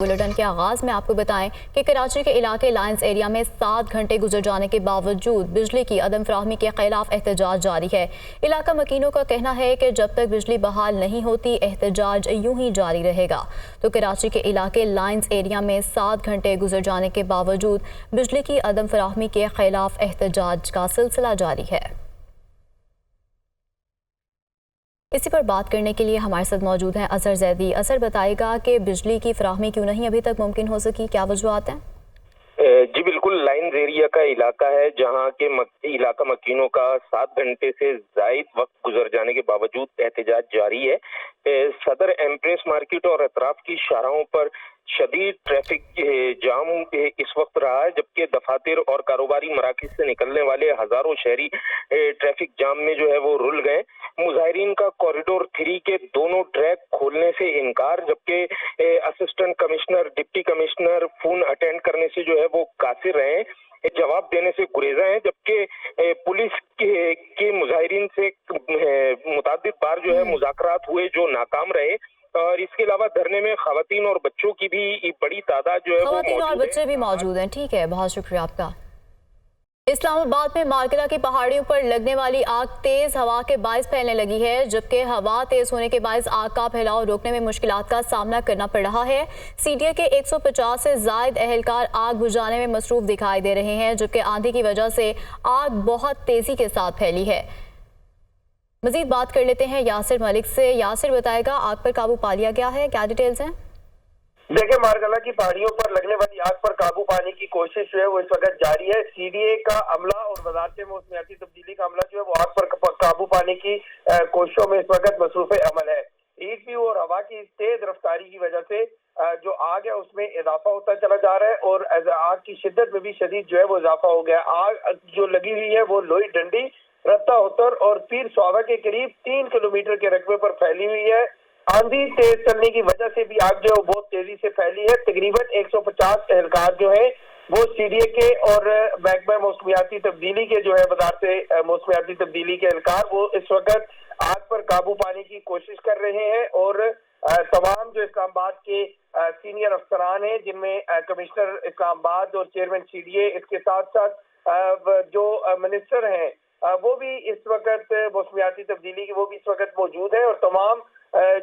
Bulletin کے آغاز میں آپ کو بتائیں کہ کراچی کے علاقے لائنز ایریا میں 7 گھنٹے گزر جانے کے باوجود بجلی کی عدم فراہمی کے خلاف احتجاج جاری ہے۔ علاقہ مکینوں کا کہنا ہے کہ جب تک بجلی بحال نہیں ہوتی احتجاج یوں ہی جاری رہے گا۔ تو کراچی کے علاقے لائنز ایریا میں 7 گھنٹے گزر جانے کے باوجود بجلی کی عدم فراہمی کے خلاف احتجاج کا سلسلہ جاری ہے۔ اسی پر بات کرنے کے لیے ہمارے ساتھ موجود ہیں اظہر زیدی۔ اظہر بتائے گا کہ بجلی کی فراہمی کیوں نہیں ابھی تک ممکن ہو سکی، کیا وجوہات ہیں؟ جی بالکل، لائنز ایریا کا علاقہ ہے جہاں کے علاقہ مکینوں کا 7 گھنٹے سے زائد وقت گزر جانے کے باوجود احتجاج جاری ہے۔ صدر ایمپریس مارکیٹ اور اطراف کی شاہراہوں پر شدید ٹریفک جام اس وقت رہا ہے، جبکہ دفاتر اور کاروباری مراکز سے نکلنے والے ہزاروں شہری ٹریفک جام میں جو ہے وہ رل گئے۔ مظاہرین کا کوریڈور 3 کے دونوں ٹریک کھولنے سے انکار، جبکہ assistant commissioner deputy commissioner phone attend کرنے سے جو ہے وہ قاصر رہے، جواب دینے سے گریزاں ہیں، جبکہ پولیس کے مظاہرین سے متعدد بار جو ہے مذاکرات ہوئے جو ناکام رہے۔ اور اس کے علاوہ دھرنے میں خواتین اور بچوں کی بھی بڑی تعداد جو ہے خواتین اور بچے بھی موجود ہیں۔ ٹھیک ہے، بہت شکریہ آپ کا۔ اسلام آباد میں مارکلا کی پہاڑیوں پر لگنے والی آگ تیز ہوا کے باعث پھیلنے لگی ہے، جبکہ ہوا تیز ہونے کے باعث آگ کا پھیلاؤ روکنے میں مشکلات کا سامنا کرنا پڑ رہا ہے۔ سی ڈی اے کے 150 سے زائد اہلکار آگ بجھانے میں مصروف دکھائی دے رہے ہیں، جبکہ آندھی کی وجہ سے آگ بہت تیزی کے ساتھ پھیلی ہے۔ مزید بات کر لیتے ہیں یاسر ملک سے۔ یاسر بتائے گا آگ پر قابو پا لیا گیا ہے، کیا ڈیٹیلز ہیں؟ دیکھیں، مارکلا کی پہاڑیوں پر لگنے والی آگ پر قابو پانے کی کوشش جو ہے وہ اس وقت جاری ہے۔ سی ڈی اے کا عملہ اور وزارت موسمیاتی تبدیلی کا عملہ جو ہے وہ آگ پر قابو پانے کی کوششوں میں اس وقت مصروف عمل ہے۔ ہیٹ ویو اور ہوا کی تیز رفتاری کی وجہ سے جو آگ ہے اس میں اضافہ ہوتا چلا جا رہا ہے، اور آگ کی شدت میں بھی شدید جو ہے وہ اضافہ ہو گیا۔ آگ جو لگی ہوئی ہے وہ لوئی ڈنڈی، رتہ ہوتر اور پیر سوابا کے قریب 3 کلومیٹر کے رقبے پر پھیلی ہوئی ہے۔ آندھی تیز چلنے کی وجہ سے بھی آگ جو ہے بہت تیزی سے پھیلی ہے۔ تقریباً 150 اہلکار جو ہیں وہ سی ڈی اے کے اور محکمہ موسمیاتی تبدیلی کے جو ہے وزارت موسمیاتی تبدیلی کے اہلکار وہ اس وقت آگ پر قابو پانے کی کوشش کر رہے ہیں، اور تمام جو اسلام آباد کے سینئر افسران ہیں، جن میں کمشنر اسلام آباد اور چیئرمین سی ڈی اے، اس کے ساتھ ساتھ جو منسٹر ہیں وہ بھی اس وقت موسمیاتی تبدیلی کے وہ بھی اس وقت موجود ہیں، اور تمام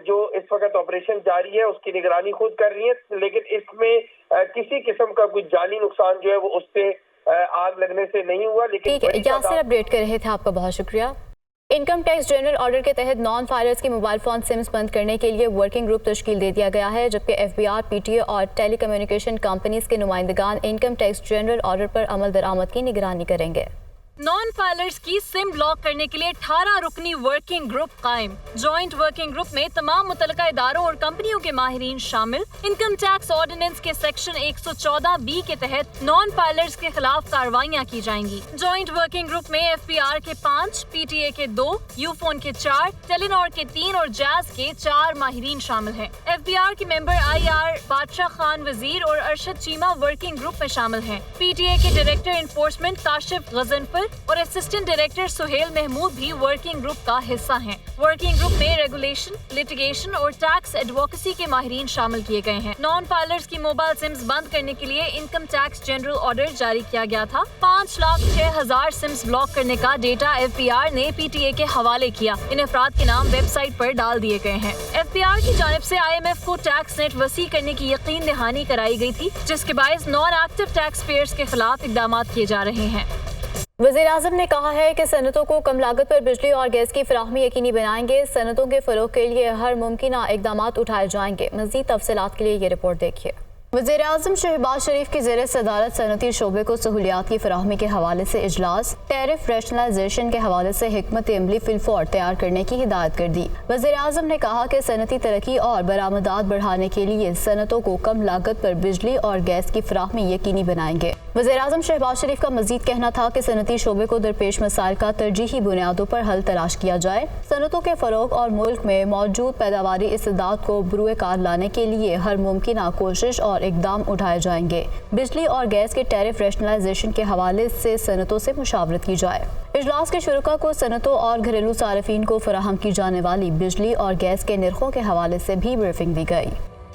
جو اس وقت آپریشن جاری ہے اس کی نگرانی خود کر رہی ہے، لیکن اس میں کسی قسم کا کوئی جانی نقصان جو ہے وہ اس سے آگ لگنے سے نہیں ہوا۔ لیکن یاسر اپڈیٹ کر رہے تھے، آپ کا بہت شکریہ۔ انکم ٹیکس جنرل آرڈر کے تحت نان فائلرز کی موبائل فون سمز بند کرنے کے لیے ورکنگ گروپ تشکیل دے دیا گیا ہے، جبکہ F B R, P T A اور ٹیلی کمیونیکیشن کمپنیز کے نمائندگان انکم ٹیکس جنرل آرڈر پر عمل درآمد کی نگرانی کریں گے۔ نان فائلرز کی سم بلاک کرنے کے لیے 18 رکنی ورکنگ گروپ قائم۔ جوائنٹ ورکنگ گروپ میں تمام متعلقہ اداروں اور کمپنیوں کے ماہرین شامل۔ انکم ٹیکس آرڈیننس کے سیکشن 114B کے تحت نان فائلرز کے خلاف کارروائیاں کی جائیں گی۔ جوائنٹ ورکنگ گروپ میں ایف پی آر کے 5، پی ٹی اے کے 2، یو فون کے 4، ٹیلی نار کے 3 اور جاز کے 4 ماہرین شامل ہیں۔ ایف پی آر کے ممبر آئی آر بادشاہ خان وزیر اور ارشد چیمہ ورکنگ گروپ میں شامل ہیں۔ پی ٹی اے کے ڈائریکٹر انفورسمنٹ کاشف غضنفر اور اسسٹنٹ ڈائریکٹر سہیل محمود بھی ورکنگ گروپ کا حصہ ہیں۔ ورکنگ گروپ میں ریگولیشن، لٹیگیشن اور ٹیکس ایڈوکیسی کے ماہرین شامل کیے گئے ہیں۔ نان فائلرز کی موبائل سمز بند کرنے کے لیے انکم ٹیکس جنرل آرڈر جاری کیا گیا تھا۔ 5,06,000 سمز بلاک کرنے کا ڈیٹا ایف پی آر نے پی ٹی اے کے حوالے کیا۔ ان افراد کے نام ویب سائٹ پر ڈال دیے گئے ہیں۔ ایف پی آر کی جانب سے آئی ایم ایف کو ٹیکس نیٹ وسیع کرنے کی یقین دہانی کرائی گئی تھی، جس کے باعث نان ایکٹیو ٹیکس پیئرز کے خلاف اقدامات کیے جا رہے ہیں۔ وزیر اعظم نے کہا ہے کہ صنعتوں کو کم لاگت پر بجلی اور گیس کی فراہمی یقینی بنائیں گے۔ صنعتوں کے فروغ کے لیے ہر ممکنہ اقدامات اٹھائے جائیں گے۔ مزید تفصیلات کے لیے یہ رپورٹ دیکھیے۔ وزیر اعظم شہباز شریف کی زیر صدارت صنعتی شعبے کو سہولیات کی فراہمی کے حوالے سے اجلاس، ٹیرف ریشنلائزیشن کے حوالے سے حکمت عملی فی الفور تیار کرنے کی ہدایت کر دی۔ وزیر اعظم نے کہا کہ صنعتی ترقی اور برآمدات بڑھانے کے لیے صنعتوں کو کم لاگت پر بجلی اور گیس کی فراہمی یقینی بنائیں گے۔ وزیر اعظم شہباز شریف کا مزید کہنا تھا کہ صنعتی شعبے کو درپیش مسائل کا ترجیحی بنیادوں پر حل تلاش کیا جائے۔ صنعتوں کے فروغ اور ملک میں موجود پیداواری استعداد کو بروئے کار لانے کے لیے ہر ممکنہ کوشش اور اقدام اٹھائے جائیں گے۔ بجلی اور گیس کے ٹیرف ریشنلائزیشن کے حوالے سے صنعتوں سے مشاورت کی جائے۔ اجلاس کے شرکاء کو صنعتوں اور گھریلو صارفین کو فراہم کی جانے والی بجلی اور گیس کے نرخوں کے حوالے سے بھی بریفنگ دی گئی۔